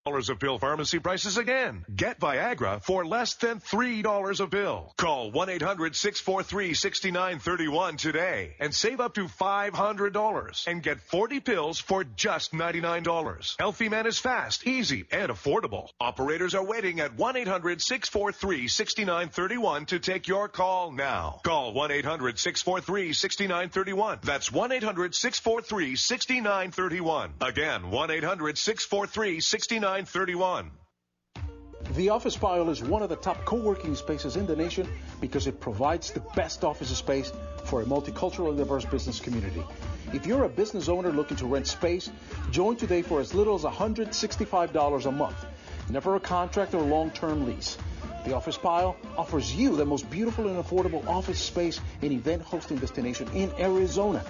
of pill pharmacy prices again. Get Viagra for less than $3 a pill. Call 1-800-643-6931 today and save up to $500 and get 40 pills for just $99. Healthy Man is fast, easy, and affordable. Operators are waiting at 1-800-643-6931 to take your call now. Call 1-800-643-6931. That's 1-800-643-6931. Again, 1-800-643-6931. The Office Pile is one of the top co-working spaces in the nation because it provides the best office space for a multicultural and diverse business community. If you're a business owner looking to rent space, join today for as little as $165 a month. Never a contract or long-term lease. The Office Pile offers you the most beautiful and affordable office space and event hosting destination in Arizona.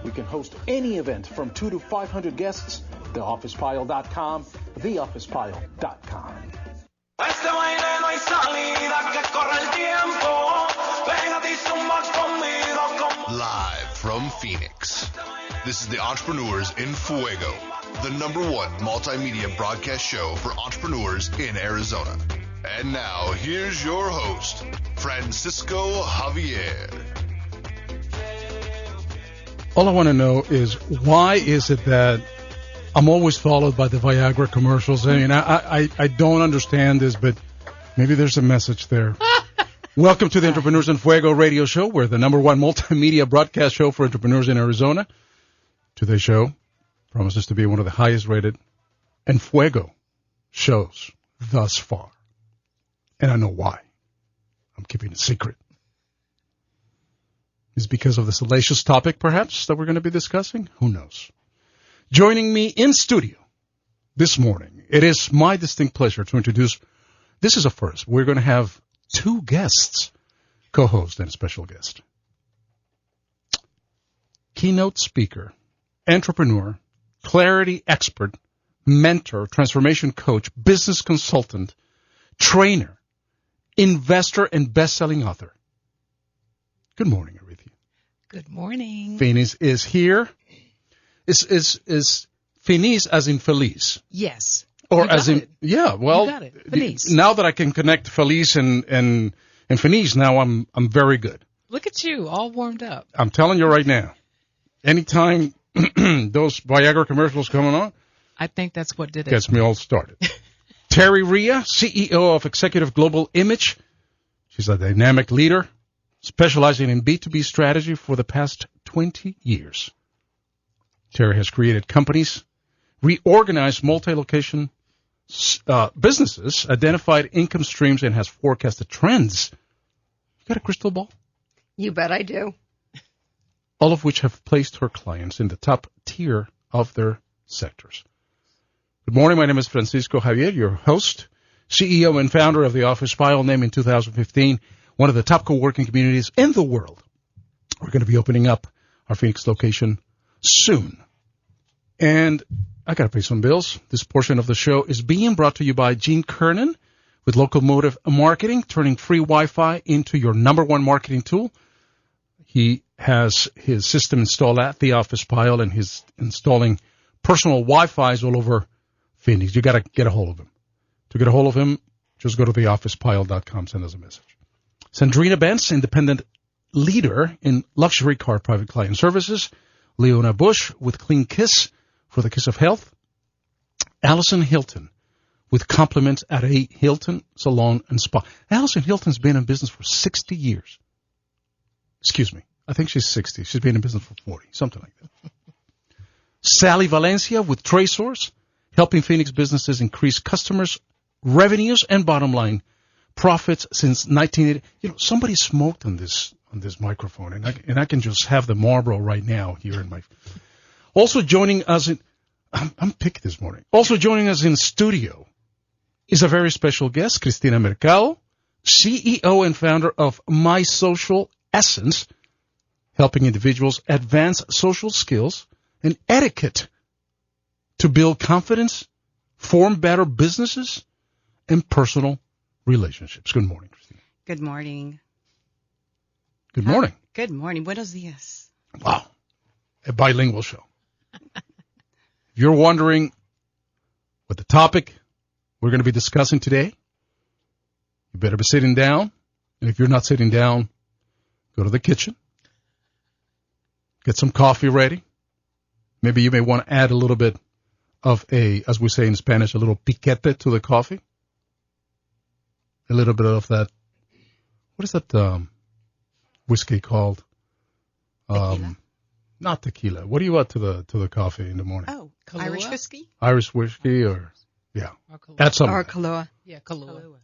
We can host any event from 2 to 500 guests. TheOfficePile.com, TheOfficePile.com. Este baile no hay salida, que corre el tiempo. Pégate y zumba conmigo. Live from Phoenix, this is the Entrepreneurs in Fuego, the #1 multimedia broadcast show for entrepreneurs in Arizona. And now, here's your host, Francisco Javier. All I want to know is, why is it that I'm always followed by the Viagra commercials? I mean, I don't understand this, but maybe there's a message there. Welcome to the Entrepreneurs in Fuego radio show. We're the #1 multimedia broadcast show for entrepreneurs in Arizona. Today's show promises to be one of the highest rated En Fuego shows thus far. And I know why. I'm keeping it secret. Is because of the salacious topic, perhaps, that we're going to be discussing? Who knows? Joining me in studio this morning, it is my distinct pleasure to introduce, this is a first, we're going to have 2 guests, co-host and special guest. Keynote speaker, entrepreneur, clarity expert, mentor, transformation coach, business consultant, trainer, investor, and best-selling author. Good morning, Arethia. Good morning. Phenise is here. Is Phenise as in Feliz? Yes. Or as in, yeah, well, you got it. Phenise. Now that I can connect Feliz and Phenise, now I'm very good. Look at you, all warmed up. I'm telling you right now, anytime those Viagra commercials coming on, I think that's what did it. Gets me all started. Terri Riha, CEO of Executive Global Image. She's a dynamic leader, specializing in B2B strategy for the past 20 years. Terri has created companies, reorganized multi-location businesses, identified income streams, and has forecasted trends. You got a crystal ball? You bet I do. All of which have placed her clients in the top tier of their sectors. Good morning. My name is Francisco Javier, your host, CEO and founder of the Office Pile, named in 2015 one of the top co-working communities in the world. We're going to be opening up our Phoenix location soon. And I got to pay some bills. This portion of the show is being brought to you by Gene Kernan with Locomotive Marketing, turning free Wi-Fi into your #1 marketing tool. He has his system installed at the Office Pile, and he's installing personal Wi-Fis all over Phoenix. You got to get a hold of him. To get a hold of him, just go to theofficepile.com, send us a message. Sandrina Benz, independent leader in luxury car private client services. Leona Bush with Clean Kiss for the Kiss of Health. Allison Hilton with Compliments at a Hilton Salon and Spa. Allison Hilton's been in business for 60 years. Excuse me. I think she's 60. She's been in business for 40, something like that. Sally Valencia with Tracers, helping Phoenix businesses increase customers' revenues and bottom line profits since 1980. You know, somebody smoked on this microphone, and I can just have the Marlboro right now here in my. Also joining us I'm picky this morning. Also joining us in studio is a very special guest, Cristina Mercado, CEO and founder of My Social Essence, helping individuals advance social skills and etiquette to build confidence, form better businesses, and personal relationships. Good morning, Cristina. Good morning. Good morning. Good morning. Buenos días. Wow. A bilingual show. If you're wondering what the topic we're going to be discussing today. You better be sitting down. And if you're not sitting down, go to the kitchen. Get some coffee ready. Maybe you may want to add a little bit of as we say in Spanish, a little piquete to the coffee. A little bit of that. What is that whiskey called? Tequila? Not tequila. What do you add to the coffee in the morning? Oh, Kahlua? Irish whiskey? Irish whiskey or Or Kahlua. add some. Or Kahlua. Yeah, Kahlua.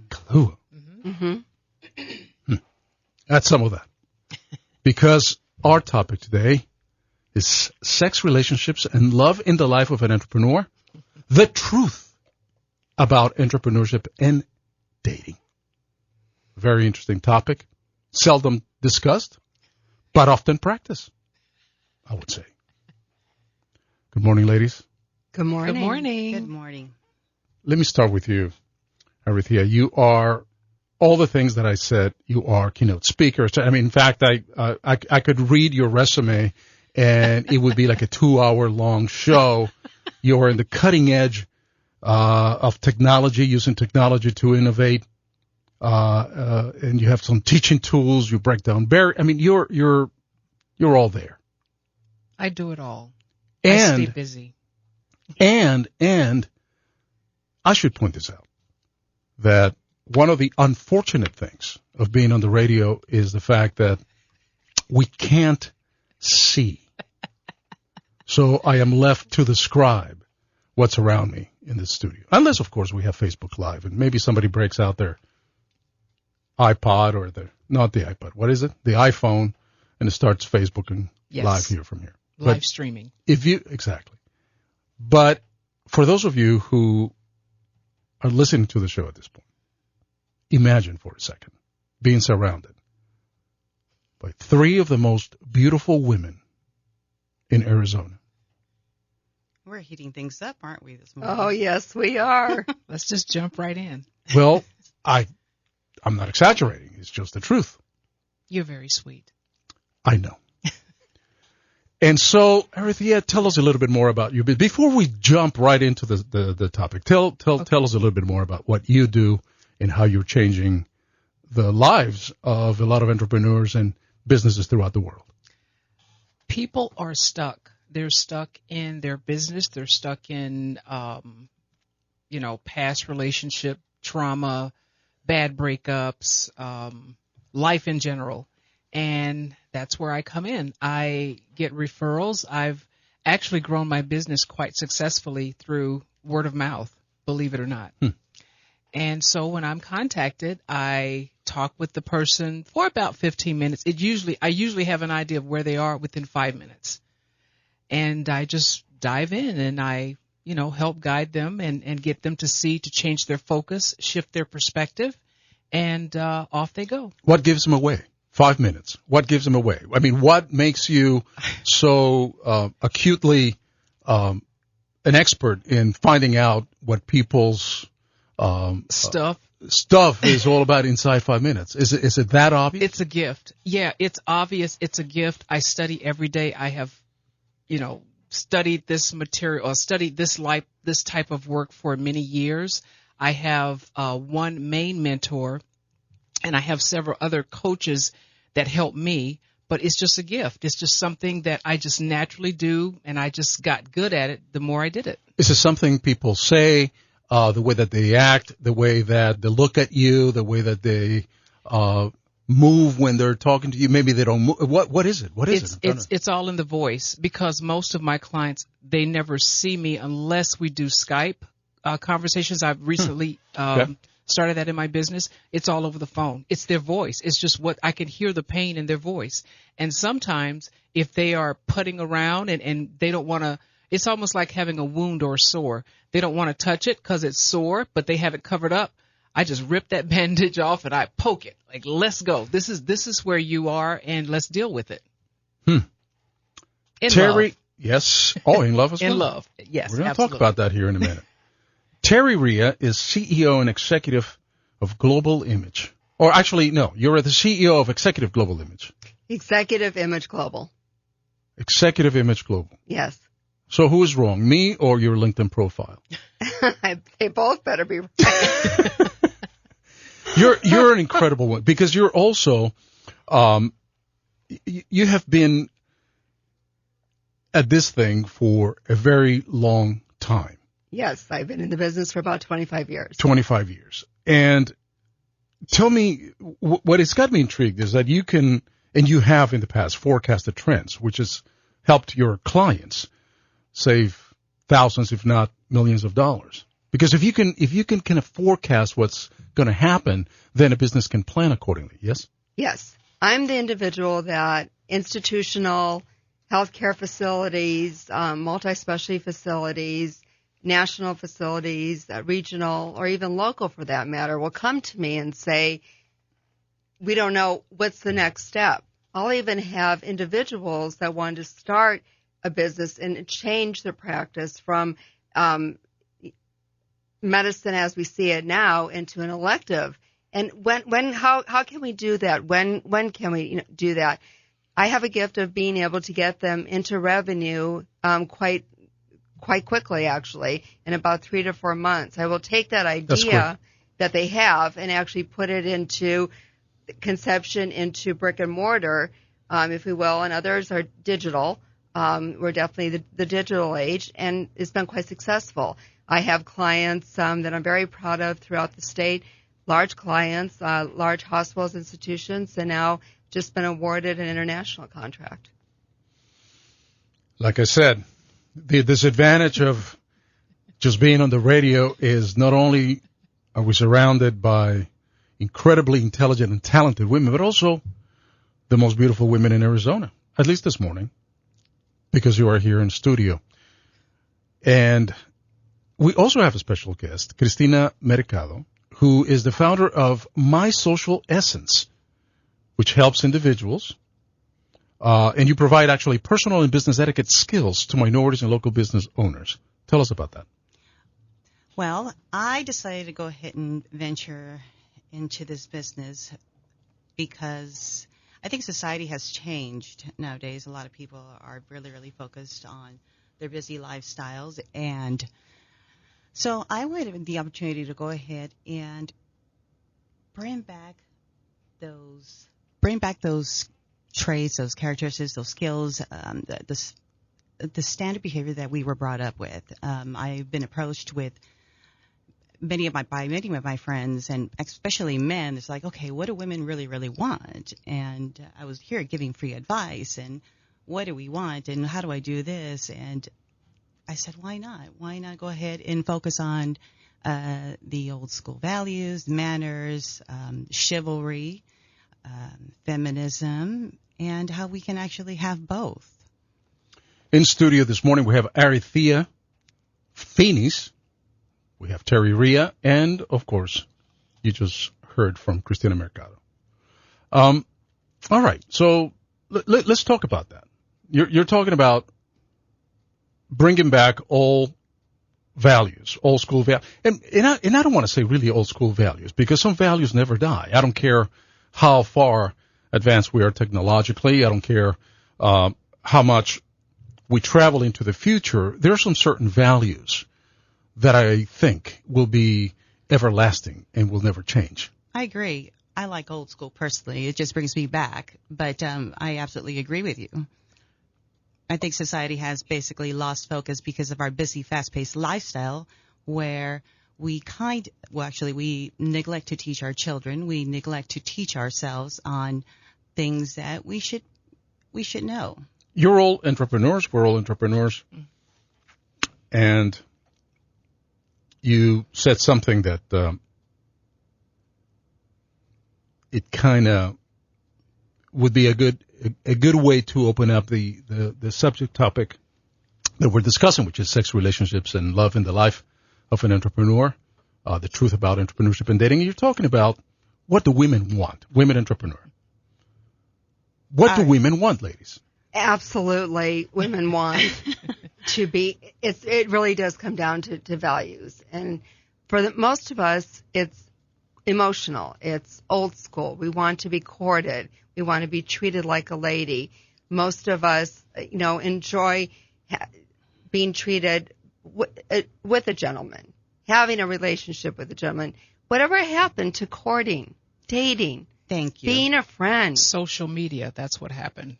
Kahlua. Mm-hmm. Add some of that. Because our topic today is sex, relationships, and love in the life of an entrepreneur. The truth about entrepreneurship and dating. Very interesting topic. Seldom discussed, but often practiced, I would say. Good morning, ladies. Good morning. Good morning. Good morning. Let me start with you, Arethia. You are all the things that I said. You are keynote speaker. I mean, in fact, I could read your resume, and it would be like a 2-hour long show. You are in the cutting edge of technology, using technology to innovate, and you have some teaching tools. You break down barriers. I mean, you're all there. I do it all. And I stay busy. And I should point this out, that one of the unfortunate things of being on the radio is the fact that we can't see. So I am left to describe what's around me in the studio. Unless, of course, we have Facebook Live, and maybe somebody breaks out their iPod or not the iPod, what is it? The iPhone, and it starts Facebook and Yes. live here from here. Live But streaming. exactly. But for those of you who are listening to the show at this point, imagine for a second being surrounded by 3 of the most beautiful women in Arizona. We're heating things up, aren't we, this morning? Oh, yes, we are. Let's just jump right in. Well, I'm not exaggerating. It's just the truth. You're very sweet. I know. And so, Arethia, tell us a little bit more about you. But before we jump right into the topic, tell us a little bit more about what you do and how you're changing the lives of a lot of entrepreneurs and businesses throughout the world. People are stuck. They're stuck in their business. They're stuck in, past relationship trauma, bad breakups, life in general. And that's where I come in. I get referrals. I've actually grown my business quite successfully through word of mouth, believe it or not. And so when I'm contacted, I talk with the person for about 15 minutes. I usually have an idea of where they are within 5 minutes. And I just dive in and I, help guide them and get them to change their focus, shift their perspective, and off they go. What gives them away? 5 minutes. What gives them away? I mean, what makes you so acutely an expert in finding out what people's stuff is all about inside 5 minutes? Is it that obvious? It's a gift. Yeah, it's obvious. It's a gift. I study every day. I have, studied this material or studied this type of work for many years. I have one main mentor, and I have several other coaches that help me, but it's just a gift. It's just something that I just naturally do, and I just got good at it the more I did it. Is it something people say, the way that they act, the way that they look at you, the way that they move when they're talking to you? Maybe they don't move. What is it? What is it? It's all in the voice, because most of my clients, they never see me unless we do Skype conversations. I've recently started that in my business. It's all over the phone. It's their voice. It's just what I can hear, the pain in their voice. And sometimes if they are putting around and they don't want to, it's almost like having a wound or a sore. They don't want to touch it because it's sore, but they have it covered up. I just rip that bandage off and I poke it. Like, let's go. This is where you are, and let's deal with it. In Terri, love. yes. Oh, in love as well? In love. Yes, We're going to absolutely. talk about that here in a minute. Terri Riha is CEO and executive of Global Image. Or actually, no, you're the CEO of Executive Global Image. Executive Image Global. Executive Image Global. Yes. So who is wrong, me or your LinkedIn profile? They both better be right. You're an incredible one because you're also, you have been at this thing for a very long time. Yes, I've been in the business for about 25 years. 25 years. And tell me, what has got me intrigued is that you can, and you have in the past, forecasted trends, which has helped your clients save thousands, if not millions of dollars. Because if you can kind of forecast what's going to happen, then a business can plan accordingly. Yes? Yes. I'm the individual that institutional healthcare facilities, multi-specialty facilities, national facilities, regional, or even local for that matter, will come to me and say, we don't know what's the next step. I'll even have individuals that want to start a business and change their practice from medicine as we see it now into an elective. And how can we do that? When can we do that? I have a gift of being able to get them into revenue quite quickly, actually, in about 3 to 4 months. I will take that idea that they have and actually put it into conception into brick and mortar, if we will, and others are digital. We're definitely the digital age, and it's been quite successful. I have clients that I'm very proud of throughout the state, large clients, large hospitals, institutions, and now just been awarded an international contract. Like I said, the disadvantage of just being on the radio is not only are we surrounded by incredibly intelligent and talented women, but also the most beautiful women in Arizona, at least this morning, because you are here in studio. And we also have a special guest, Cristina Mercado, who is the founder of My Social Essence, which helps individuals, and you provide actually personal and business etiquette skills to minorities and local business owners. Tell us about that. Well, I decided to go ahead and venture into this business because I think society has changed nowadays. A lot of people are really, really focused on their busy lifestyles, and so I wanted the opportunity to go ahead and bring back those traits, those characteristics, those skills, the standard behavior that we were brought up with. I've been approached with many of my friends, and especially men. It's like, okay, what do women really, really want? And I was here giving free advice, and what do we want, and how do I do this? And I said, why not? Why not go ahead and focus on the old school values, manners, chivalry, feminism, and how we can actually have both. In studio this morning, we have Arethia Phenise, we have Terri Riha, and, of course, you just heard from Cristina Mercado. All right, so let's talk about that. You're talking about bringing back all values, old school values. And I don't want to say really old school values, because some values never die. I don't care how far advanced we are technologically. I don't care how much we travel into the future. There are some certain values that I think will be everlasting and will never change. I agree. I like old school personally. It just brings me back. But I absolutely agree with you. I think society has basically lost focus because of our busy, fast-paced lifestyle, where we neglect to teach our children. We neglect to teach ourselves on things that we should know. You're all entrepreneurs. We're all entrepreneurs. And you said something that it kind of would be a good way to open up the subject topic that we're discussing, which is sex, relationships, and love in the life of an entrepreneur, the truth about entrepreneurship and dating. And you're talking about what do women want, women entrepreneur. What do women want, ladies? Absolutely, women want to be. It really does come down to values, and for most of us, it's emotional. It's old school. We want to be courted. We want to be treated like a lady. Most of us, enjoy being treated with a gentleman, having a relationship with a gentleman. Whatever happened to courting, dating? Thank you. Being a friend. Social media, that's what happened.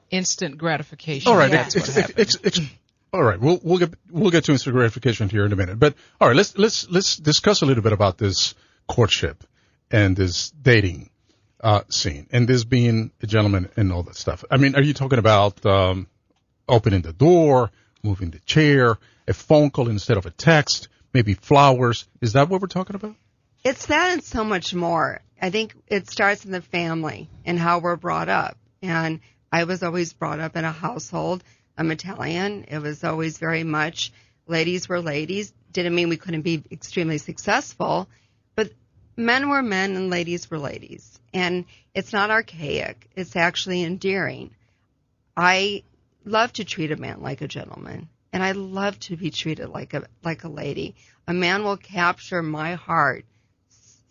Instant gratification. All right. That's what happened. All right. We'll get to instant gratification here in a minute. But all right, let's discuss a little bit about this courtship and this dating scene and this being a gentleman and all that stuff. I mean, are you talking about opening the door, moving the chair, a phone call instead of a text, maybe flowers? Is that what we're talking about? It's that and so much more. I think it starts in the family and how we're brought up. And I was always brought up in a household. I'm Italian. It was always very much ladies were ladies. Didn't mean we couldn't be extremely successful, but men were men and ladies were ladies. And it's not archaic. It's actually endearing. I love to treat a man like a gentleman, and I love to be treated like a lady. A man will capture my heart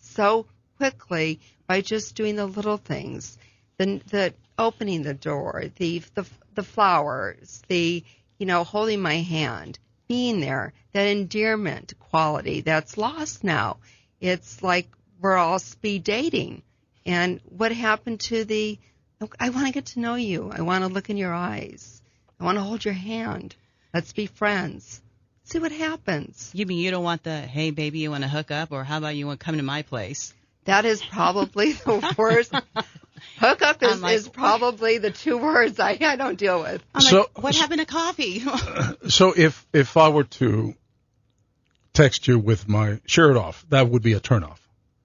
so quickly by just doing the little things, the opening the door, the flowers, the holding my hand, being there, that endearment quality that's lost now. It's like we're all speed dating. And what happened to I want to get to know you. I want to look in your eyes. I want to hold your hand. Let's be friends. See what happens. You mean you don't want the, hey, baby, you want to hook up? Or how about you want to come to my place? That is probably the worst. Hookup is probably the two words I don't deal with. What happened to coffee? So if I were to text you with my shirt off, that would be a turnoff.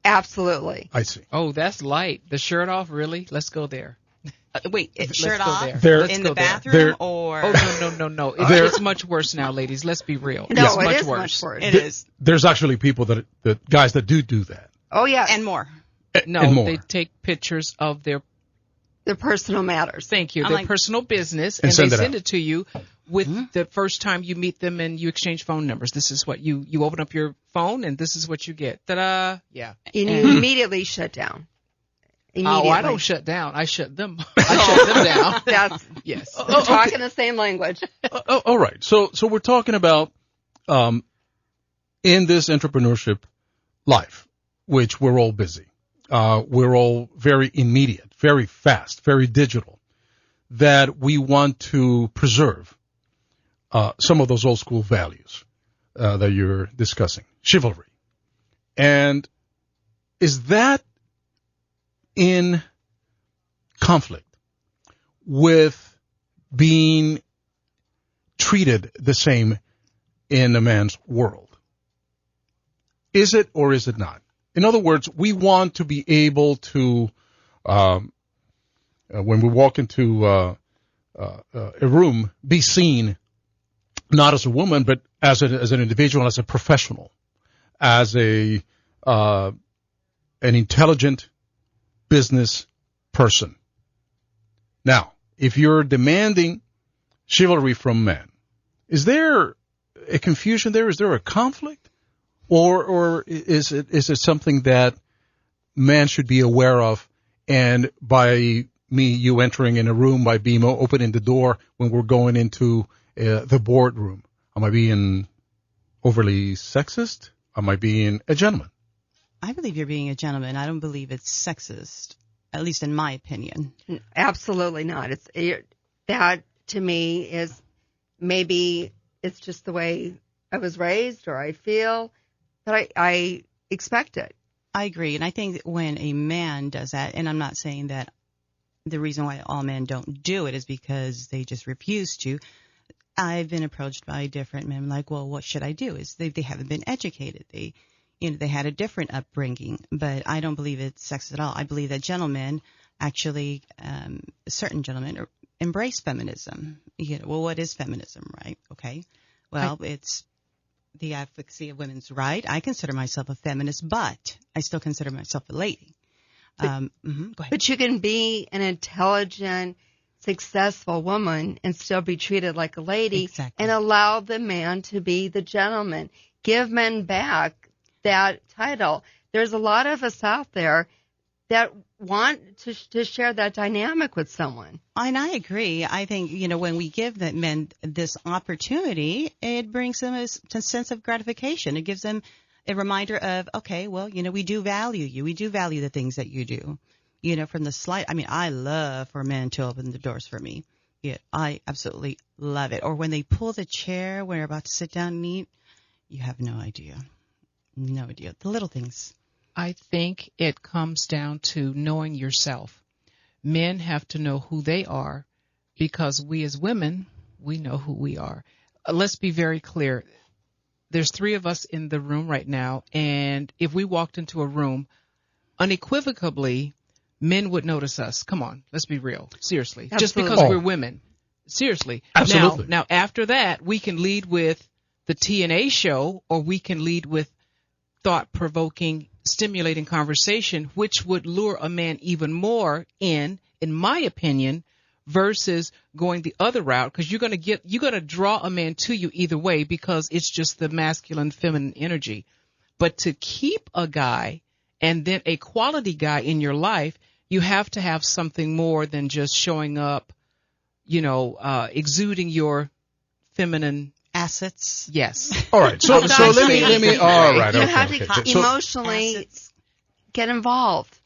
Absolutely. I see. Oh, that's light. The shirt off, really? Let's go there. Wait, shirt Let's go off there. in the bathroom there. or? Oh, no. It's much worse now, ladies. Let's be real. No, it's it much is worse. much worse. It is. There's actually people that guys that do that. Oh, yeah. And more. No, and more. they take pictures of their personal matters. Thank you. I'm Their like- personal business, And and send they it send out. it to you with the first time you meet them and you exchange phone numbers. This is what you open up your phone and this is what you get. Ta-da! Yeah. And you immediately shut down. Immediately. Oh, I don't shut down. I shut them. I shut them down. That's Yes. we're talking the same language. All right. So we're talking about in this entrepreneurship life, which we're all busy. We're all very immediate, very fast, very digital, that we want to preserve some of those old school values that you're discussing, chivalry. And is that in conflict with being treated the same in a man's world? Is it or is it not? In other words, we want to be able to, when we walk into a room, be seen not as a woman, but as an individual, as a professional, as an intelligent business person. Now, if you're demanding chivalry from men, is there a confusion there? Is there a conflict? Or is it something that man should be aware of, and by you entering in a room, by being opening the door when we're going into the boardroom, am I being overly sexist? Am I being a gentleman? I believe you're being a gentleman. I don't believe it's sexist, at least in my opinion. Absolutely not. That to me is maybe it's just the way I was raised or I feel, but I expect it. I agree. And I think that when a man does that, and I'm not saying that the reason why all men don't do it is because they just refuse to. I've been approached by different men like, well, what should I do? Is they haven't been educated. They had a different upbringing, but I don't believe it's sexist at all. I believe that gentlemen actually, certain gentlemen embrace feminism. Well, what is feminism, right? Okay. Well, it's the advocacy of women's right. I consider myself a feminist, but I still consider myself a lady. Go ahead. But you can be an intelligent, successful woman and still be treated like a lady. Exactly. And allow the man to be the gentleman. Give men back that title. There's a lot of us out there that want to share that dynamic with someone. And I agree. I think, when we give the men this opportunity, it brings them a sense of gratification. It gives them a reminder of, okay, well, we do value you. We do value the things that you do. From the slight, I love for men to open the doors for me. Yeah, I absolutely love it. Or when they pull the chair when they're about to sit down and eat, you have no idea. No idea. The little things. I think it comes down to knowing yourself. Men have to know who they are because we as women, we know who we are. Let's be very clear. There's 3 of us in the room right now, and if we walked into a room, unequivocally, men would notice us. Come on, let's be real. Seriously. Absolutely. Just because we're women. Seriously. Absolutely. Now, after that, we can lead with the T&A show, or we can lead with thought-provoking, stimulating conversation, which would lure a man even more in my opinion, versus going the other route, because you're going to draw a man to you either way because it's just the masculine, feminine energy. But to keep a guy and then a quality guy in your life, you have to have something more than just showing up, exuding your feminine assets. Yes. All right. So let me. All right. You Okay. have okay. to So- emotionally get involved.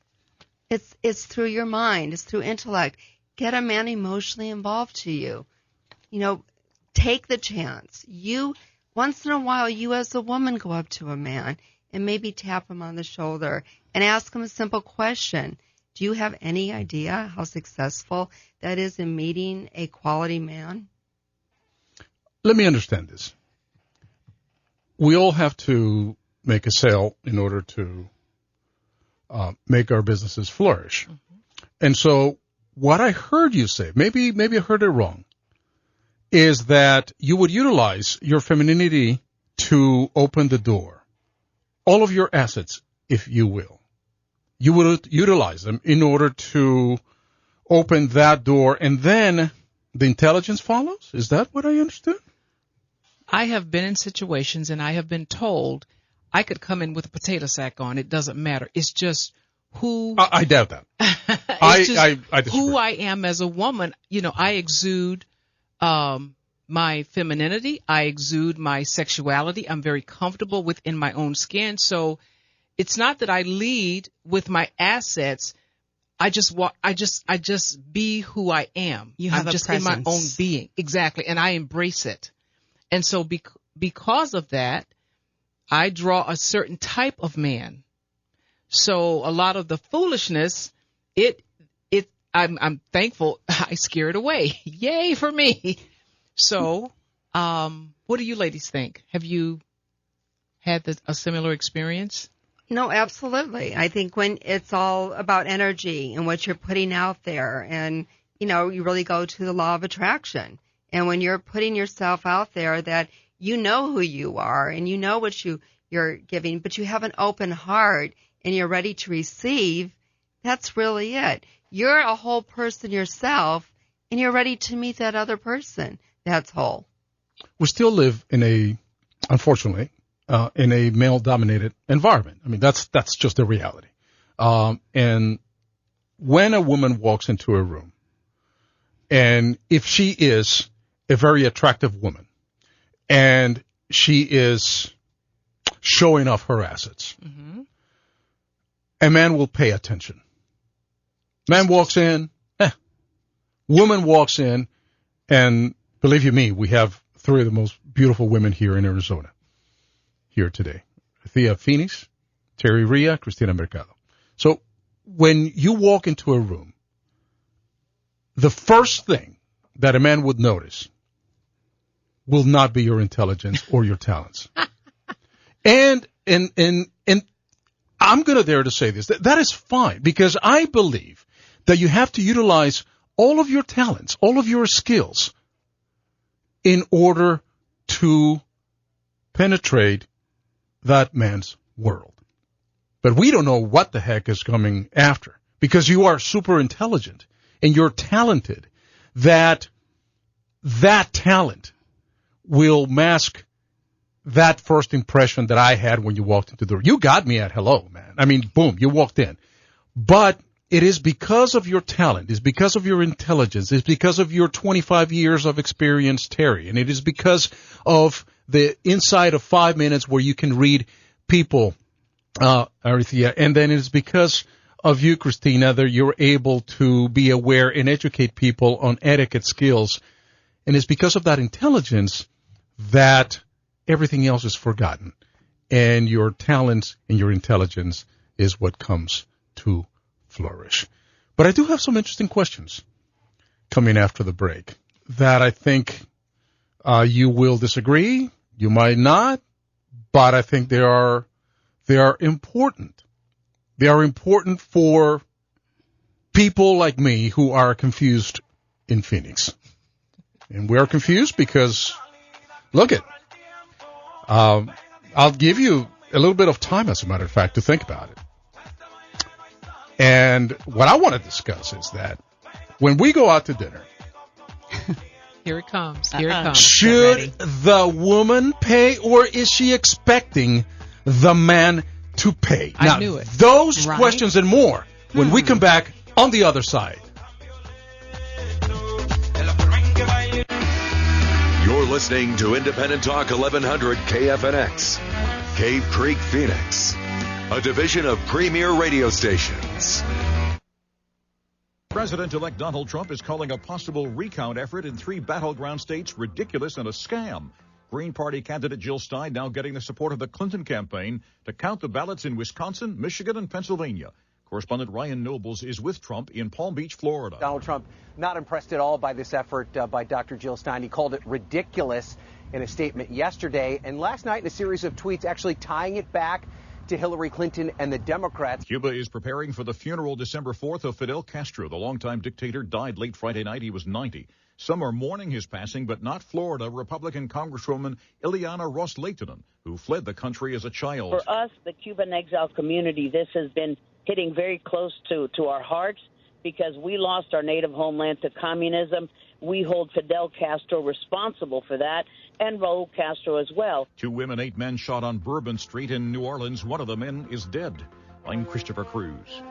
It's through your mind. It's through intellect. Get a man emotionally involved to you. Take the chance. Once in a while, you as a woman go up to a man and maybe tap him on the shoulder and ask him a simple question. Do you have any idea how successful that is in meeting a quality man? Let me understand this. We all have to make a sale in order to make our businesses flourish. Mm-hmm. And so what I heard you say, maybe I heard it wrong, is that you would utilize your femininity to open the door. All of your assets, if you will. You would utilize them in order to open that door, and then the intelligence follows? Is that what I understood? I have been in situations and I have been told I could come in with a potato sack on. It doesn't matter. It's just who I doubt that. I disagree. Who I am as a woman. I exude my femininity. I exude my sexuality. I'm very comfortable within my own skin. So it's not that I lead with my assets. I just be who I am. I'm just in my own being. Exactly. And I embrace it. And so because of that, I draw a certain type of man. So a lot of the foolishness, I'm thankful I scare it away. Yay for me. So, what do you ladies think? Have you had a similar experience? No, absolutely. I think when it's all about energy and what you're putting out there, and, you really go to the law of attraction. And when you're putting yourself out there that you know who you are and you know what you're giving, but you have an open heart and you're ready to receive, that's really it. You're a whole person yourself and you're ready to meet that other person that's whole. We still live unfortunately, in a male-dominated environment. I mean, that's just the reality. And when a woman walks into a room, and if she is a very attractive woman, and she is showing off her assets, mm-hmm. a man will pay attention. Man walks in, woman walks in, and believe you me, we have 3 of the most beautiful women here in Arizona here today. Arethia Phenise, Terri Riha, Cristina Mercado. So when you walk into a room, the first thing that a man would notice will not be your intelligence or your talents. And I'm going to dare to say this, that is fine, because I believe that you have to utilize all of your talents, all of your skills in order to penetrate that man's world. But we don't know what the heck is coming after, because you are super intelligent and you're talented, that talent will mask that first impression that I had when you walked into the door. You got me at hello, man. I mean, boom, you walked in. But it is because of your talent, it's because of your intelligence, it's because of your 25 years of experience, Terri, and it is because of the inside of 5 minutes where you can read people, Arethia, and then it is because of you, Cristina, that you're able to be aware and educate people on etiquette skills. And it's because of that intelligence that everything else is forgotten. And your talents and your intelligence is what comes to flourish. But I do have some interesting questions coming after the break that I think you will disagree. You might not, but I think they are important. They are important for people like me who are confused in Phoenix. And we are confused because, look it, I'll give you a little bit of time, as a matter of fact, to think about it. And what I want to discuss is that when we go out to dinner, Here it comes. Here it comes. should the woman pay, or is she expecting the man to pay? I Now, knew it. those Right. questions and more when we come back on the other side. You're listening to Independent Talk 1100 KFNX, Cave Creek, Phoenix, a division of Premier Radio Stations. President-elect Donald Trump is calling a possible recount effort in 3 battleground states ridiculous and a scam. Green Party candidate Jill Stein now getting the support of the Clinton campaign to count the ballots in Wisconsin, Michigan, and Pennsylvania. Correspondent Ryan Nobles is with Trump in Palm Beach, Florida. Donald Trump not impressed at all by this effort by Dr. Jill Stein. He called it ridiculous in a statement yesterday, and last night in a series of tweets actually tying it back to Hillary Clinton and the Democrats. Cuba is preparing for the funeral December 4th of Fidel Castro. The longtime dictator died late Friday night. He was 90. Some are mourning his passing, but not Florida Republican Congresswoman Ileana Ros-Lehtinen, who fled the country as a child. For us, the Cuban exile community, this has been hitting very close to our hearts because we lost our native homeland to communism. We hold Fidel Castro responsible for that, and Raul Castro as well. 2 women, 8 men shot on Bourbon Street in New Orleans. One of the men is dead. I'm Christopher Cruz.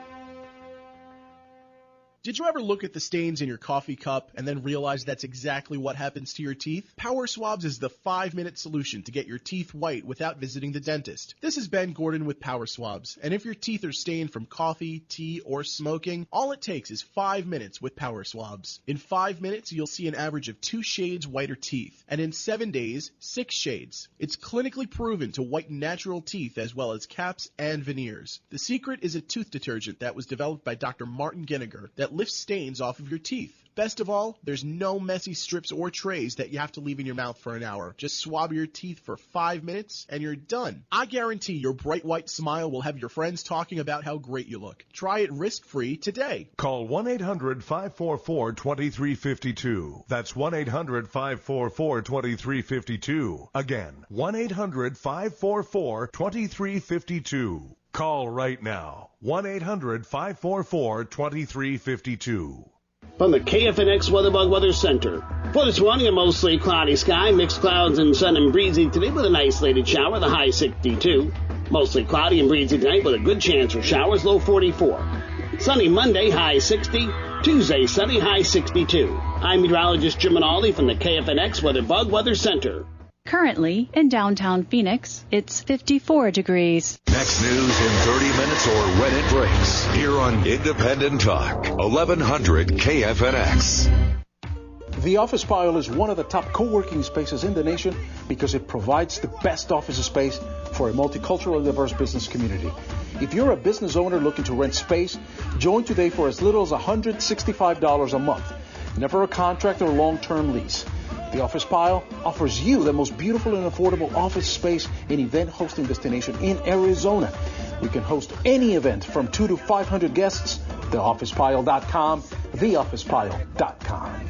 Did you ever look at the stains in your coffee cup and then realize that's exactly what happens to your teeth? Power Swabs is the 5-minute solution to get your teeth white without visiting the dentist. This is Ben Gordon with Power Swabs, and if your teeth are stained from coffee, tea, or smoking, all it takes is 5 minutes with Power Swabs. In 5 minutes, you'll see an average of 2 shades whiter teeth, and in 7 days, 6 shades. It's clinically proven to whiten natural teeth as well as caps and veneers. The secret is a tooth detergent that was developed by Dr. Martin Ginniger that lifts stains off of your teeth. Best of all, there's no messy strips or trays that you have to leave in your mouth for an hour. Just swab your teeth for 5 minutes and you're done. I guarantee your bright white smile will have your friends talking about how great you look. Try it risk-free today. Call 1-800-544-2352. That's 1-800-544-2352. Again, 1-800-544-2352. Call right now. 1-800-544-2352. From the KFNX WeatherBug Weather Center. For this morning, a mostly cloudy sky, mixed clouds and sun and breezy today with an isolated shower, the high 62. Mostly cloudy and breezy tonight with a good chance for showers, low 44. Sunny Monday, high 60. Tuesday, sunny, high 62. I'm meteorologist Jim Minaldi from the KFNX WeatherBug Weather Center. Currently, in downtown Phoenix, it's 54 degrees. Next news in 30 minutes or when it breaks. Here on Independent Talk, 1100 KFNX. The Office Pile is one of the top co-working spaces in the nation because it provides the best office space for a multicultural and diverse business community. If you're a business owner looking to rent space, join today for as little as $165 a month. Never a contract or long-term lease. The Office Pile offers you the most beautiful and affordable office space and event hosting destination in Arizona. We can host any event from 2 to 500 guests. TheOfficePile.com, TheOfficePile.com.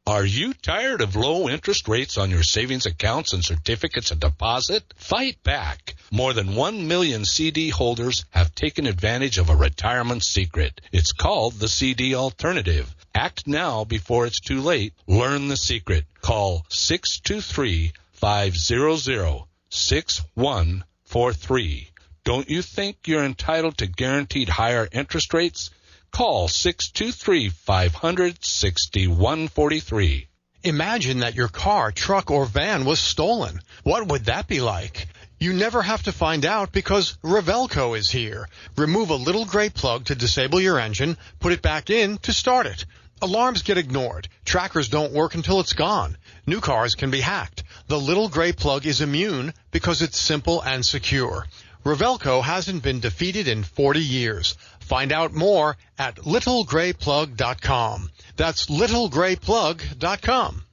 Are you tired of low interest rates on your savings accounts and certificates of deposit? Fight back. More than 1 million CD holders have taken advantage of a retirement secret. It's called the CD Alternative. Act now before it's too late. Learn the secret. Call 623-500-6143. Don't you think you're entitled to guaranteed higher interest rates? Call 623-500-6143. Imagine that your car, truck, or van was stolen. What would that be like? You never have to find out because Revelco is here. Remove a little gray plug to disable your engine, put it back in to start it. Alarms get ignored. Trackers don't work until it's gone. New cars can be hacked. The little gray plug is immune because it's simple and secure. Revelco hasn't been defeated in 40 years. Find out more at littlegrayplug.com. That's littlegrayplug.com.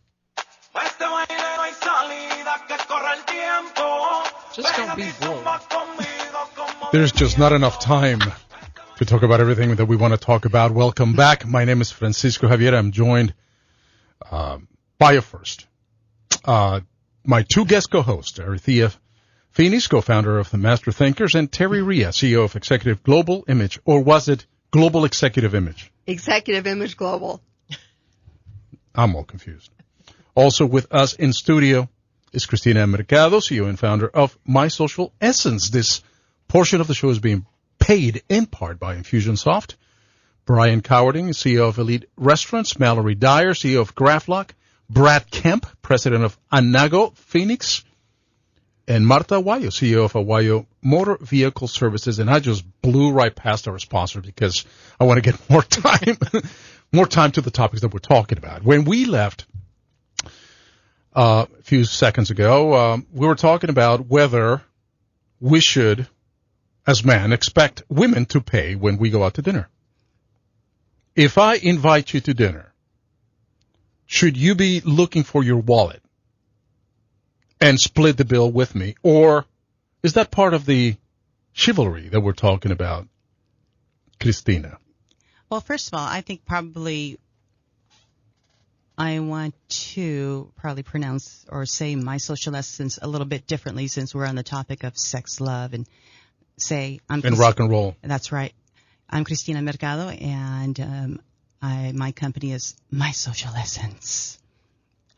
Just don't be bored. There's just not enough time to talk about everything that we want to talk about. Welcome back. My name is Francisco Javier. I'm joined by a first. My two guest co-hosts, Arethia Phenise, co-founder of the Master Thinkers, and Terri Riha, CEO of Executive Global Image, or was it Global Executive Image? Executive Image Global. I'm all confused. Also with us in studio is Cristina Mercado, CEO and founder of My Social Essence. This portion of the show is being paid in part by Infusionsoft. Brian Cowarding, CEO of Elite Restaurants. Mallory Dyer, CEO of Graphlock. Brad Kemp, president of Anago Phoenix. And Marta Aguayo, CEO of Aguayo Motor Vehicle Services. And I just blew right past our sponsor because I want to get more time to the topics that we're talking about. When we left a few seconds ago, we were talking about whether we should, as men, expect women to pay when we go out to dinner. If I invite you to dinner, should you be looking for your wallet and split the bill with me? Or is that part of the chivalry that we're talking about, Cristina? Well, first of all, I think probably I want to probably pronounce or say My Social Essence a little bit differently since we're on the topic of sex, love, and say I'm and rock and roll. That's right. I'm Cristina Mercado, and my company is My Social Essence.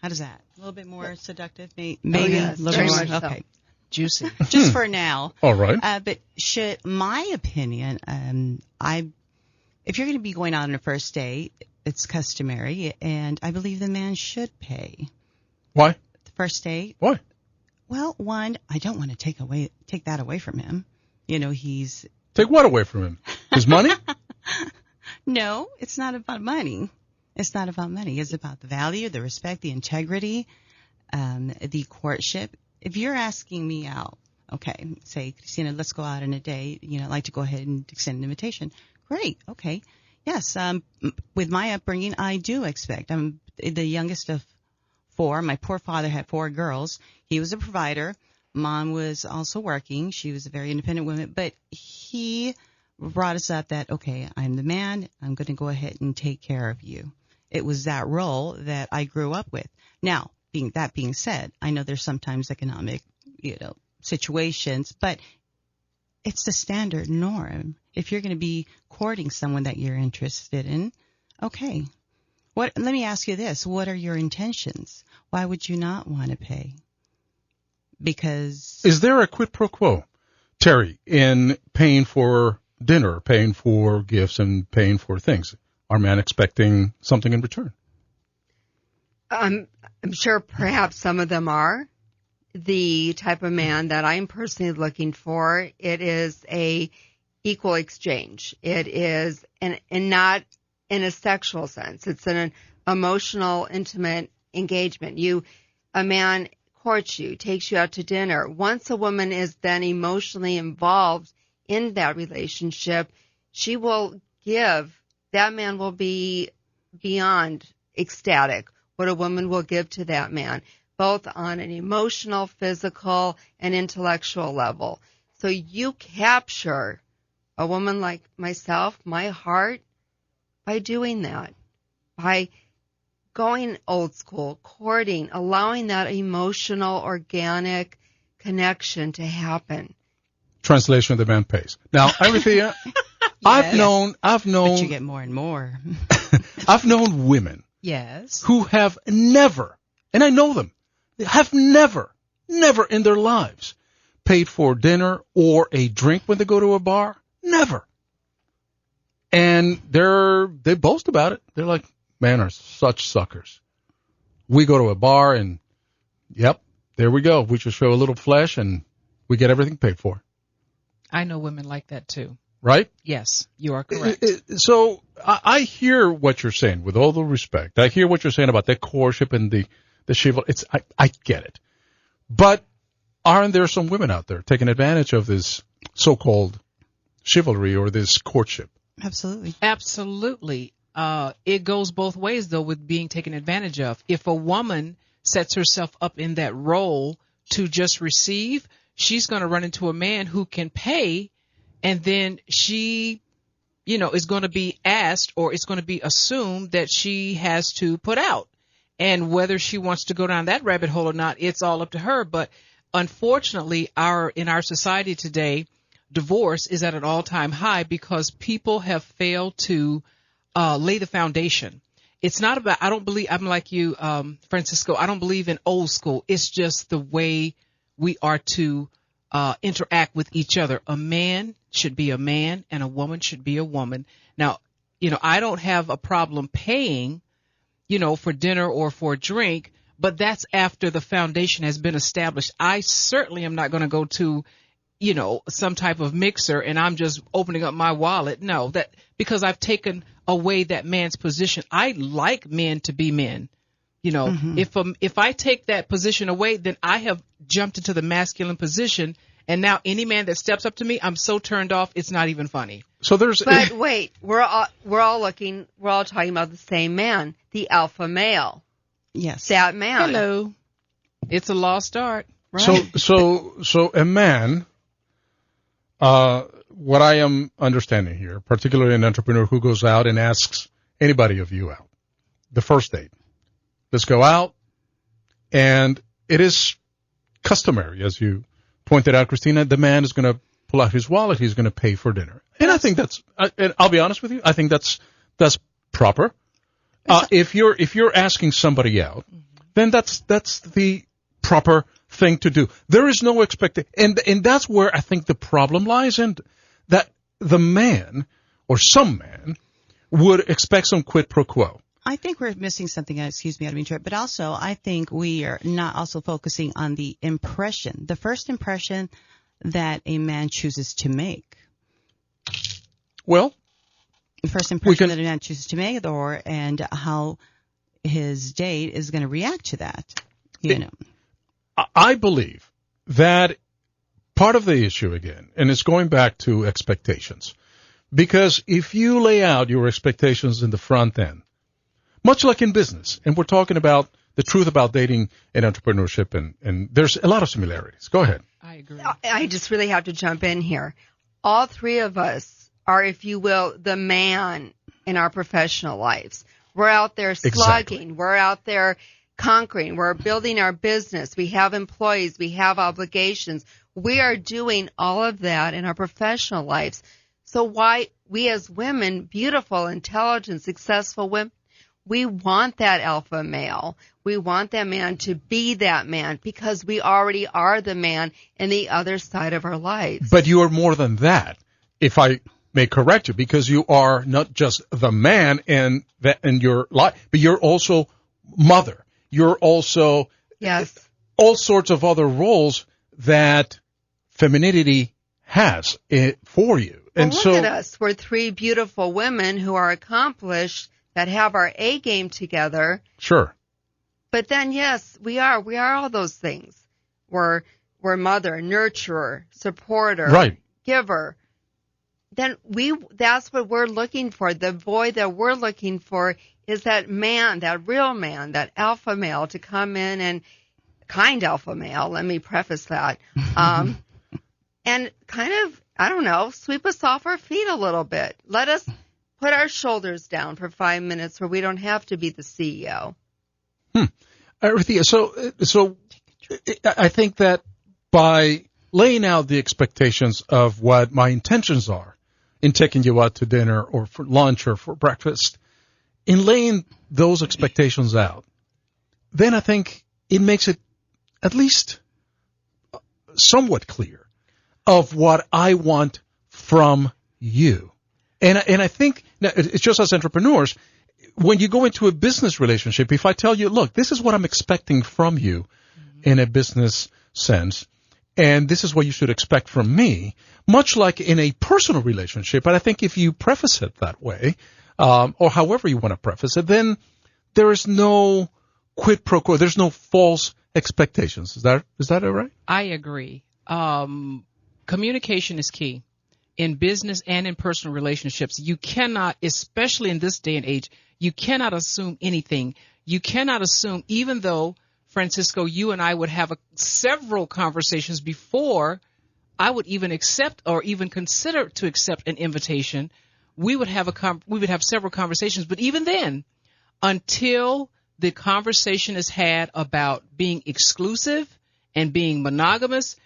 How does that? A little bit more seductive, maybe yes, a little more. so. Okay, Juicy. just for now. All right. But should my opinion, if you're going to be going out on a first date, it's customary, and I believe the man should pay. Why? The first date. Why? Well, one, I don't want to take that away from him. You know, he's... Take what away from him? His money? No, it's not about money. It's not about money. It's about the value, the respect, the integrity, the courtship. If you're asking me out, okay, say, Cristina, let's go out on a date. You know, I'd like to go ahead and extend an invitation. Great. Okay. Yes. With my upbringing, I do expect. I'm the youngest of four. My poor father had four girls. He was a provider. Mom was also working. She was a very independent woman, but he brought us up that, okay, I'm the man. I'm going to go ahead and take care of you. It was that role that I grew up with. Now, being said, I know there's sometimes economic, situations, but it's the standard norm. If you're going to be courting someone that you're interested in, okay. Let me ask you this. What are your intentions? Why would you not want to pay? Because... Is there a quid pro quo, Terri, in paying for dinner, paying for gifts, and paying for things? Are men expecting something in return? I'm sure perhaps some of them are. The type of man that I'm personally looking for, it is a equal exchange. It is, and not in a sexual sense. It's an emotional, intimate engagement. A man courts you, takes you out to dinner. Once a woman is then emotionally involved in that relationship, she will give. That man will be beyond ecstatic what a woman will give to that man, both on an emotional, physical, and intellectual level. So you capture a woman like myself, my heart, by doing that, by going old school, courting, allowing that emotional, organic connection to happen. Translation: the man pays. Now, Arethia, Yes. I've known. But you get more and more. I've known women. Yes. Who have never, and I know them, have never in their lives paid for dinner or a drink when they go to a bar? Never. And they boast about it. They're like, men are such suckers. We go to a bar and, yep, there we go. We just show a little flesh and we get everything paid for. I know women like that too. Right? Yes, you are correct. So I hear what you're saying with all the respect. I hear what you're saying about the courtship and the chivalry. I get it. But aren't there some women out there taking advantage of this so-called chivalry or this courtship? Absolutely. Absolutely. It goes both ways, though, with being taken advantage of. If a woman sets herself up in that role to just receive, she's going to run into a man who can pay, and then she, is going to be asked, or it's going to be assumed that she has to put out. And whether she wants to go down that rabbit hole or not, it's all up to her. But unfortunately, in our society today, divorce is at an all-time high because people have failed to lay the foundation. It's not about, I'm like you, Francisco, I don't believe in old school. It's just the way we are to interact with each other. A man should be a man and a woman should be a woman. Now, I don't have a problem paying, for dinner or for a drink, but that's after the foundation has been established. I certainly am not going to go to some type of mixer and I'm just opening up my wallet. No, because I've taken away that man's position. I like men to be men. If I take that position away, then I have jumped into the masculine position. And now any man that steps up to me, I'm so turned off, it's not even funny. But wait, we're all talking about the same man, the alpha male. Yes. That man. Hello. It's a lost art. Right. So a man, what I am understanding here, particularly an entrepreneur who goes out and asks anybody of you out, the first date, let's go out, and it is customary, as you pointed out, Cristina, the man is going to pull out his wallet, he's going to pay for dinner. And I think that's, and I'll be honest with you, I think that's proper. If you're asking somebody out, then that's the proper thing to do. There is no expectation, and that's where I think the problem lies, and that the man or some man would expect some quid pro quo. I think we're missing something. Excuse me, I don't mean to interrupt, but also I think we are not also focusing on the impression, the first impression that a man chooses to make. Well, the first impression that a man chooses to make, and how his date is going to react to that. I believe that part of the issue again, and it's going back to expectations, because if you lay out your expectations in the front end, much like in business, and we're talking about the truth about dating and entrepreneurship, and there's a lot of similarities. Go ahead. I agree. I just really have to jump in here. All three of us are, if you will, the man in our professional lives. We're out there slugging. Exactly. We're out there conquering. We're building our business. We have employees. We have obligations. We are doing all of that in our professional lives. So why we as women, beautiful, intelligent, successful women, we want that alpha male. We want that man to be that man because we already are the man in the other side of our lives. But you are more than that, if I may correct you, because you are not just the man in your life, but you're also mother. You're also all sorts of other roles that femininity has for you. And look at us. We're three beautiful women who are accomplished, that have our A game together. Sure. But then, yes, we are all those things. We're mother, nurturer, supporter, right, giver. Then that's what we're looking for. The boy that we're looking for is that man, that real man, that alpha male to come in, and kind alpha male, let me preface that. And kind of, I don't know, sweep us off our feet a little bit. Let us put our shoulders down for 5 minutes where we don't have to be the CEO. Arethia, so I think that by laying out the expectations of what my intentions are in taking you out to dinner or for lunch or for breakfast, in laying those expectations out, then I think it makes it at least somewhat clear of what I want from you. And I think it's just as entrepreneurs, when you go into a business relationship, if I tell you, look, this is what I'm expecting from you in a business sense, and this is what you should expect from me, much like in a personal relationship, but I think if you preface it that way, or however you want to preface it, then there is no quid pro quo. There's no false expectations. Is that all right? I agree. Communication is key in business and in personal relationships. You cannot, especially in this day and age, you cannot assume anything. You cannot assume, even though, Francisco, you and I would have several conversations before I would even accept or even consider to accept an invitation. We would have several conversations, but even then, until the conversation is had about being exclusive and being monogamous,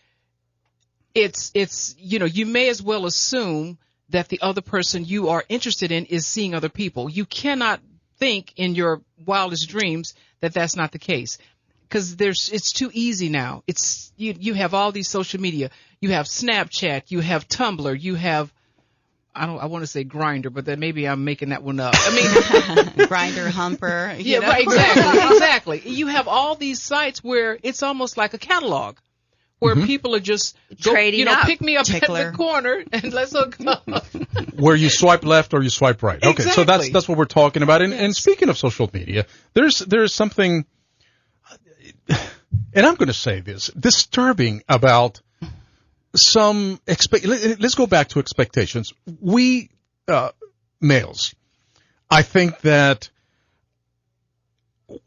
it's you may as well assume that the other person you are interested in is seeing other people. You cannot think in your wildest dreams that that's not the case, because it's too easy now. It's you have all these social media. You have Snapchat, you have Tumblr, you have I want to say Grindr, but then maybe I'm making that one up. I mean, Grindr, Humper. Yeah, right, exactly. You have all these sites where it's almost like a catalog, where people are just trading up. Pick me up Tickler. at the corner and let's hook up. Where you swipe left or you swipe right. Okay, so that's what we're talking about. And speaking of social media, there's something, and I'm going to say this, disturbing about some let's go back to expectations. We males, I think that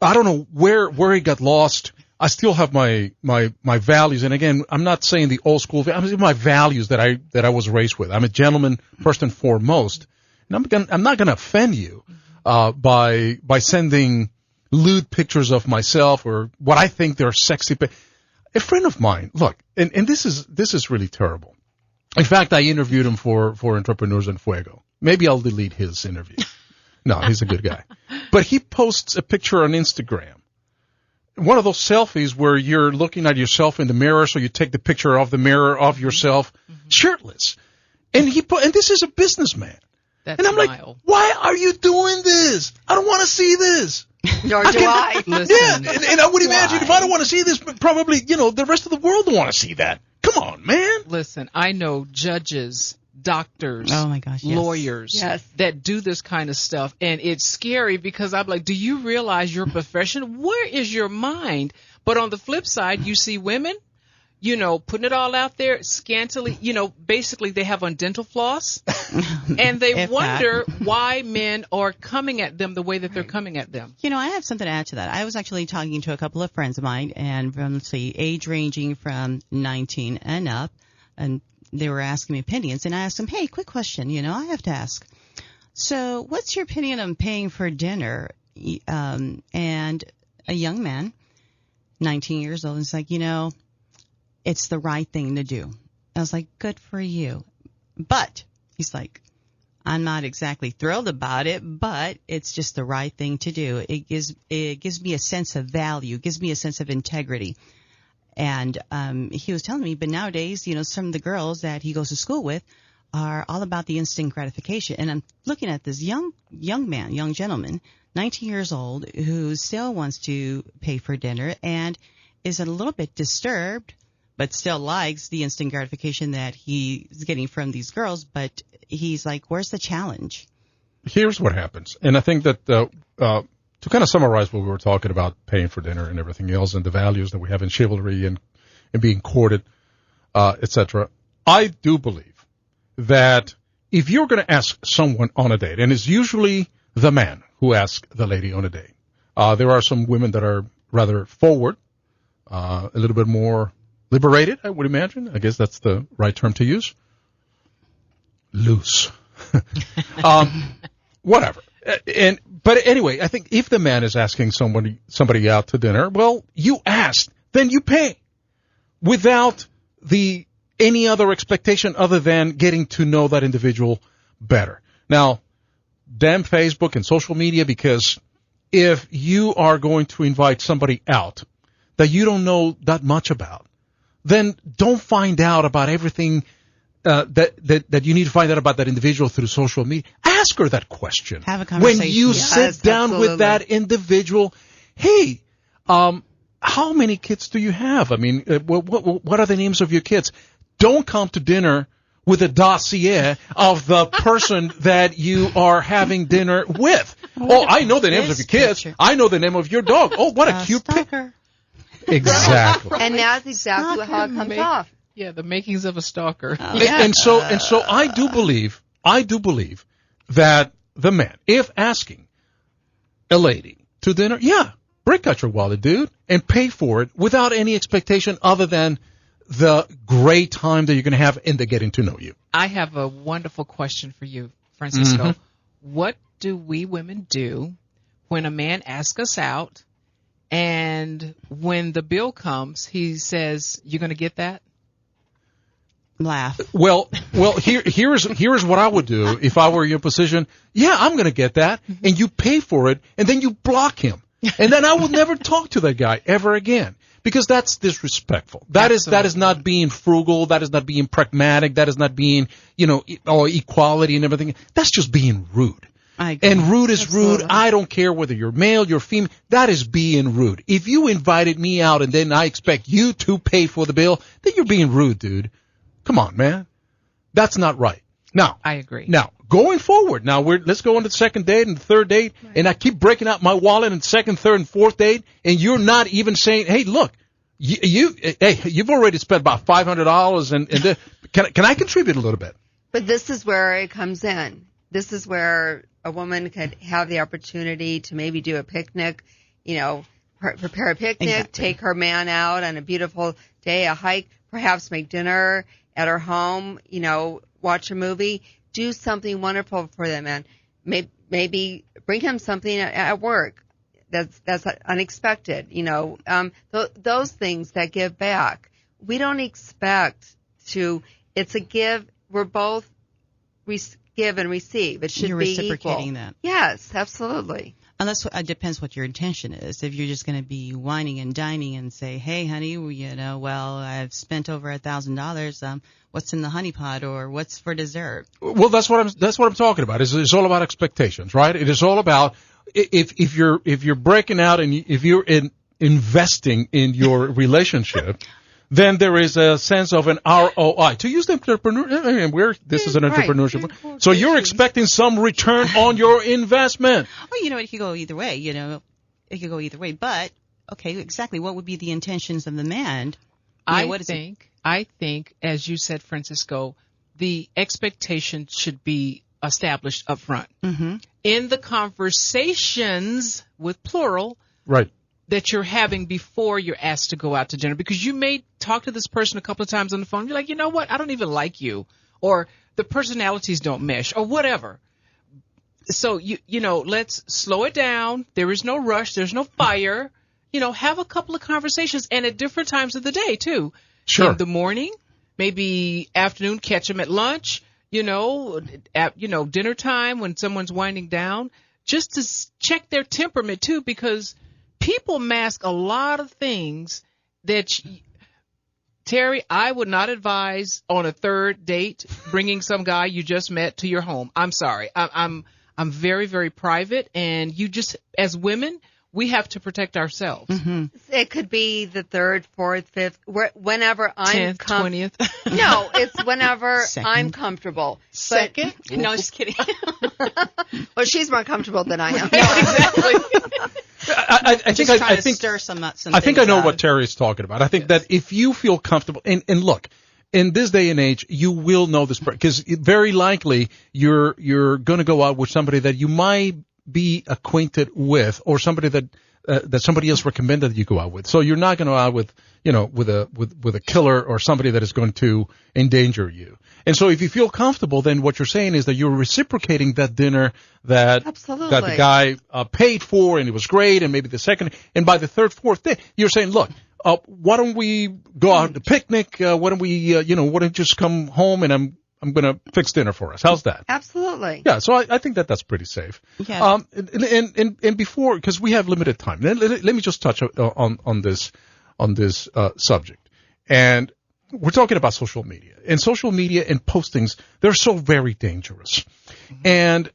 I don't know where it got lost. I still have my values, and again, I'm not saying the old school. I'm my values that I was raised with. I'm a gentleman first and foremost, and I'm not going to offend you by sending lewd pictures of myself or what I think they're sexy. A friend of mine, look, and this is really terrible. In fact, I interviewed him for Entrepreneurs en Fuego. Maybe I'll delete his interview. No, he's a good guy. But he posts a picture on Instagram. One of those selfies where you're looking at yourself in the mirror, so you take the picture of the mirror of yourself, shirtless. And this is a businessman. That's and I'm like, why are you doing this? I don't want to see this. Nor do I. Listen. Yeah, and I would imagine if I don't want to see this, probably, the rest of the world don't want to see that. Come on, man. Listen, I know judges, doctors, oh my gosh, yes. lawyers that do this kind of stuff, and it's scary because I'm like, do you realize your profession? Where is your mind? But on the flip side, you see women, putting it all out there scantily, basically they have on dental floss, and they wonder why men are coming at them the way that they're coming at them. I have something to add to that. I was actually talking to a couple of friends of mine, and from, age ranging from 19 and up, and they were asking me opinions, and I asked them, hey, quick question, I have to ask. So what's your opinion on paying for dinner? And a young man, 19 years old, is like, it's the right thing to do. I was like, good for you. But he's like, I'm not exactly thrilled about it, but it's just the right thing to do. It gives me a sense of value, gives me a sense of integrity. And he was telling me, but nowadays, some of the girls that he goes to school with are all about the instant gratification. And I'm looking at this young gentleman, 19 years old, who still wants to pay for dinner and is a little bit disturbed, but still likes the instant gratification that he's getting from these girls. But he's like, where's the challenge? Here's what happens. And I think that to kind of summarize what we were talking about, paying for dinner and everything else, and the values that we have in chivalry and being courted, etc., I do believe that if you're going to ask someone on a date, and it's usually the man who asks the lady on a date, there are some women that are rather forward, a little bit more liberated, I would imagine. I guess that's the right term to use. Loose. Whatever. But anyway, I think if the man is asking somebody out to dinner, well, you asked, then you pay without any other expectation other than getting to know that individual better. Now, damn Facebook and social media, because if you are going to invite somebody out that you don't know that much about, then don't find out about everything that you need to find out about that individual through social media. Ask her that question. Have a conversation. When you sit down with that individual, hey, how many kids do you have? I mean, what are the names of your kids? Don't come to dinner with a dossier of the person that you are having dinner with. I know the names of your kids. I know the name of your dog. Oh, what a cute picture. Exactly. And that's exactly how it comes off. Yeah, the makings of a stalker. And so I do believe that the man, if asking a lady to dinner, break out your wallet, dude, and pay for it without any expectation other than the great time that you're going to have in the getting to know you. I have a wonderful question for you, Francisco. Mm-hmm. What do we women do when a man asks us out and when the bill comes, he says, "You're going to get that?" Laugh. Well, here's what I would do if I were in your position. Yeah, I'm going to get that, and you pay for it, and then you block him, and then I will never talk to that guy ever again. Because that's disrespectful. That is not being frugal. That is not being pragmatic. That is not being, equality and everything. That's just being rude. And rude is rude. I don't care whether you're male, you're female. That is being rude. If you invited me out and then I expect you to pay for the bill, then you're being rude, dude. Come on, man. That's not right. Now, I agree. Now, going forward, let's go on to the second date and the third date, and I keep breaking out my wallet in the second, third, and fourth date, and you're not even saying, "Hey, look, you've already spent about $500, and can I contribute a little bit?" But this is where it comes in. This is where a woman could have the opportunity to maybe do a picnic, prepare a picnic, take her man out on a beautiful day, a hike, perhaps make dinner at her home, watch a movie, do something wonderful for them, and maybe bring him something at work that's unexpected. Those things that give back. We don't expect to. It's a give. We're both give and receive. It should You're be reciprocating equal. that. Yes, absolutely. Unless it depends what your intention is. If you're just going to be whining and dining and say, "Hey, honey, I've spent over $1,000. What's in the honey pot, or what's for dessert?" Well, that's what I'm talking about. It's all about expectations, right? It is all about if you're breaking out and if you're investing in your relationship. Then there is a sense of an ROI. To use the entrepreneur, this is an entrepreneurship. Right. So you're expecting some return on your investment. Well, it could go either way. It could go either way. But okay, exactly. What would be the intentions of the man? I think, as you said, Francisco, the expectation should be established up front. Mm-hmm. In the conversations, with plural, right, that you're having before you're asked to go out to dinner, because you may talk to this person a couple of times on the phone. You're like, you know what? I don't even like you, or the personalities don't mesh, or whatever. So let's slow it down. There is no rush. There's no fire. Have a couple of conversations, and at different times of the day too. Sure. In the morning, maybe afternoon, catch them at lunch. At dinner time when someone's winding down, just to check their temperament too, because people mask a lot of things that, Terry, I would not advise on a third date bringing some guy you just met to your home. I'm sorry. I'm very, very private, and you just, as women, we have to protect ourselves. Mm-hmm. It could be the third, fourth, fifth, whenever I'm 10th, 20th. No, it's whenever Second. I'm comfortable. Second? No, just kidding. Well, she's more comfortable than I am. Exactly. I think stir some I think I know what Terry's talking about. I think that if you feel comfortable, and look, in this day and age, you will know this, because very likely you're going to go out with somebody that you might be acquainted with, or somebody that somebody else recommended that you go out with. So you're not going to go out with with a killer or somebody that is going to endanger you. And so if you feel comfortable, then what you're saying is that you're reciprocating that dinner that the guy paid for, and it was great, and maybe the second, and by the third, fourth day, you're saying, look, why don't we go out to picnic? Why don't we, why don't you just come home, and I'm going to fix dinner for us. How's that? Absolutely. Yeah, so I think that's pretty safe. Yeah. And before, because we have limited time, let me just touch on this subject. And we're talking about social media. And social media and postings, they're so very dangerous. Mm-hmm. And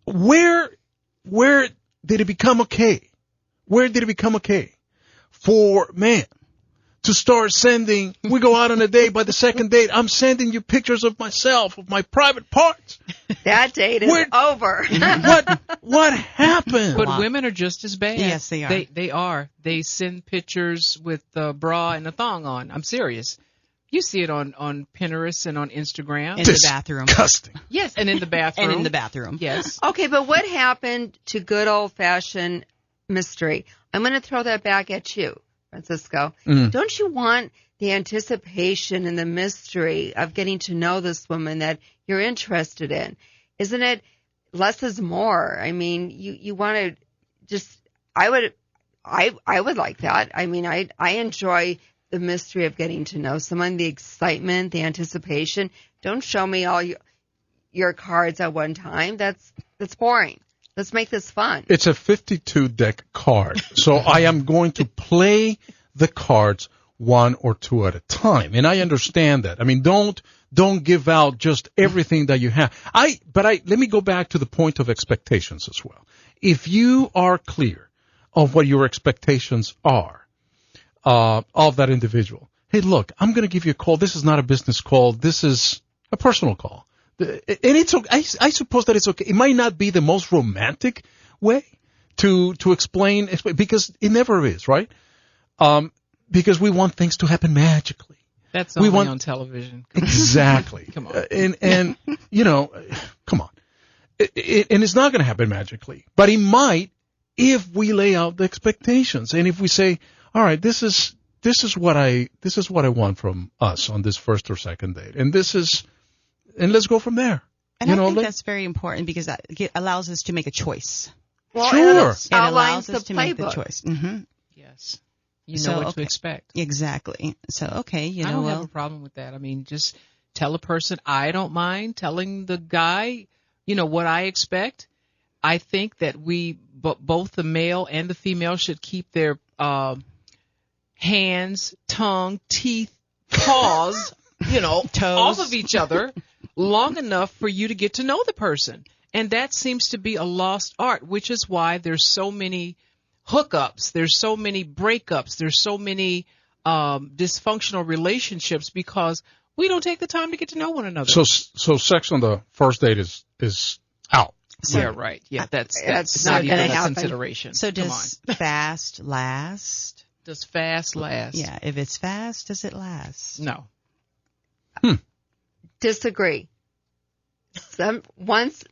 where did it become okay? Where did it become okay for man to start sending, we go out on a date, by the second date, I'm sending you pictures of myself, of my private parts. That date is over. What happened? But women are just as bad. Yes, they are. They are. They send pictures with the bra and the thong on. I'm serious. You see it on Pinterest and on Instagram. In the bathroom. Disgusting. Yes, and in the bathroom. And in the bathroom. Yes. Okay, but what happened to good old-fashioned mystery? I'm going to throw that back at you, Francisco. Don't you want the anticipation and the mystery of getting to know this woman that you're interested in? Isn't it less is more? I mean, you want to just, I would like that. I mean, I enjoy the mystery of getting to know someone, the excitement, the anticipation. Don't show me all your cards at one time. That's boring. Let's make this fun. It's a 52-deck card, so I am going to play the cards one or two at a time, and I understand that. I mean, don't give out just everything that you have. Let me go back to the point of expectations as well. If you are clear of what your expectations are of that individual, hey, look, I'm going to give you a call. This is not a business call. This is a personal call. And it's okay. I suppose that it's okay. It might not be the most romantic way to explain, because it never is, right? Because we want things to happen magically. That's only on television. Exactly. Come on. And you know, come on. And it's not going to happen magically, but it might if we lay out the expectations, and if we say, all right, this is what I want from us on this first or second date, and let's go from there. And I think that's very important, because that allows us to make a choice. Well, sure. It outlines the playbook. Make the choice. Mm-hmm. Yes. You know what to expect. Exactly. So, okay, I don't have a problem with that. I mean, just tell a person, I don't mind telling the guy, what I expect. I think that both the male and the female should keep their hands, tongue, teeth, paws, toes off of each other long enough for you to get to know the person. And that seems to be a lost art, which is why there's so many hookups, there's so many breakups, there's so many dysfunctional relationships, because we don't take the time to get to know one another. So sex on the first date is out. Yeah, right. Yeah, that's not even a consideration. So does fast last? Does fast last? Yeah, if it's fast, does it last? No. Disagree. Once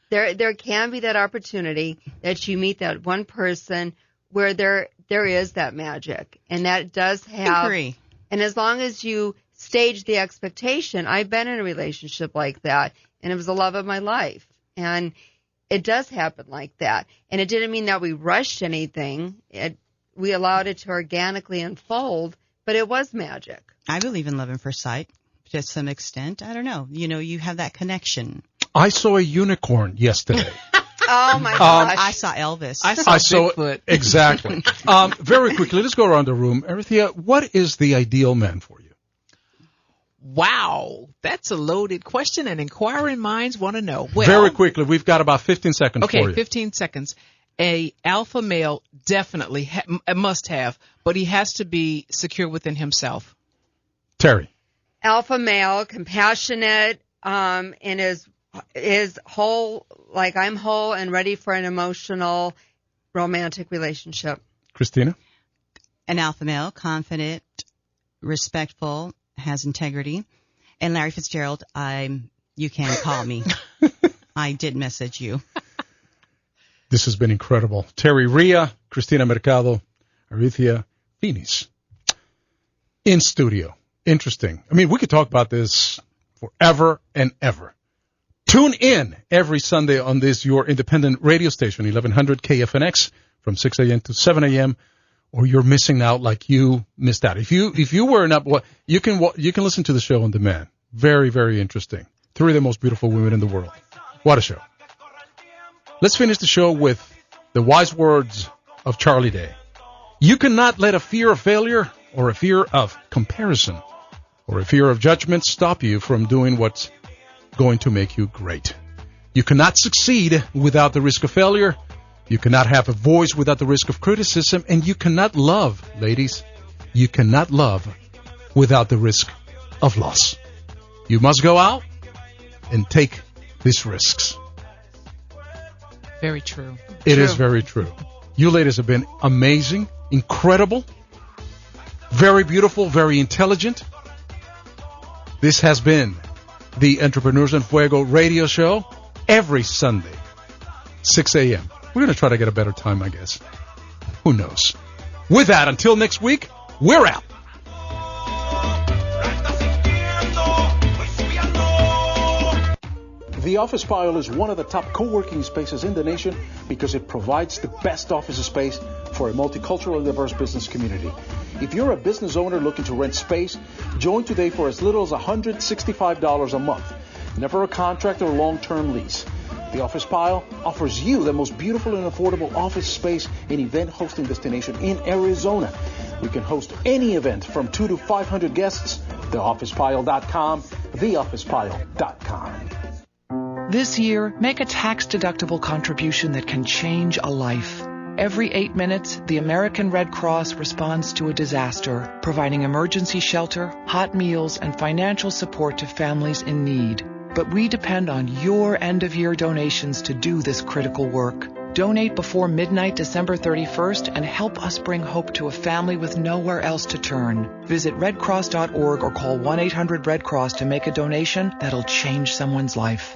there can be that opportunity that you meet that one person where there is that magic, and that does have. Agree. And as long as you stage the expectation, I've been in a relationship like that, and it was the love of my life, and it does happen like that. And it didn't mean that we rushed anything. We allowed it to organically unfold, but it was magic. I believe in love at first sight to some extent. I don't know. You have that connection. I saw a unicorn yesterday. Oh, my gosh. I saw Elvis. I saw Bigfoot. Exactly. Very quickly, let's go around the room. Arethia, what is the ideal man for you? Wow, that's a loaded question, and inquiring minds want to know. Well, very quickly, we've got about 15 seconds for you. Okay, 15 seconds. A alpha male definitely must have, but he has to be secure within himself. Terri. Alpha male, compassionate, and is whole, like I'm whole and ready for an emotional, romantic relationship. Cristina. An alpha male, confident, respectful, has integrity. And Larry Fitzgerald, you can call me. I did message you. This has been incredible. Terri Riha, Cristina Mercado, Arethia Phenise. In studio. Interesting. I mean, we could talk about this forever and ever. Tune in every Sunday on this, your independent radio station, 1100 KFNX, from 6 a.m. to 7 a.m., or you're missing out like you missed out. If you weren't up, you can listen to the show on demand. Very, very interesting. 3 of the most beautiful women in the world. What a show. Let's finish the show with the wise words of Charlie Day. You cannot let a fear of failure or a fear of comparison or a fear of judgment stop you from doing what's going to make you great. You cannot succeed without the risk of failure. You cannot have a voice without the risk of criticism. And you cannot love, ladies, you cannot love without the risk of loss. You must go out and take these risks. Very true. It is very true. You ladies have been amazing, incredible, very beautiful, very intelligent. This has been the Entrepreneurs en Fuego radio show every Sunday, 6 a.m. We're going to try to get a better time, I guess. Who knows? With that, until next week, we're out. The Office Pile is one of the top co-working spaces in the nation because it provides the best office space for a multicultural and diverse business community. If you're a business owner looking to rent space, join today for as little as $165 a month. Never a contract or long-term lease. The Office Pile offers you the most beautiful and affordable office space and event hosting destination in Arizona. We can host any event from 2 to 500 guests. TheOfficePile.com, TheOfficePile.com. This year, make a tax-deductible contribution that can change a life. Every 8 minutes, the American Red Cross responds to a disaster, providing emergency shelter, hot meals, and financial support to families in need. But we depend on your end-of-year donations to do this critical work. Donate before midnight December 31st and help us bring hope to a family with nowhere else to turn. Visit redcross.org or call 1-800-RED-CROSS to make a donation that'll change someone's life.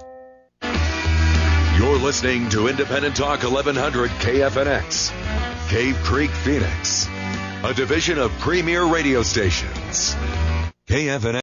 You're listening to Independent Talk 1100 KFNX, Cave Creek, Phoenix, a division of Premier Radio Stations. KFNX.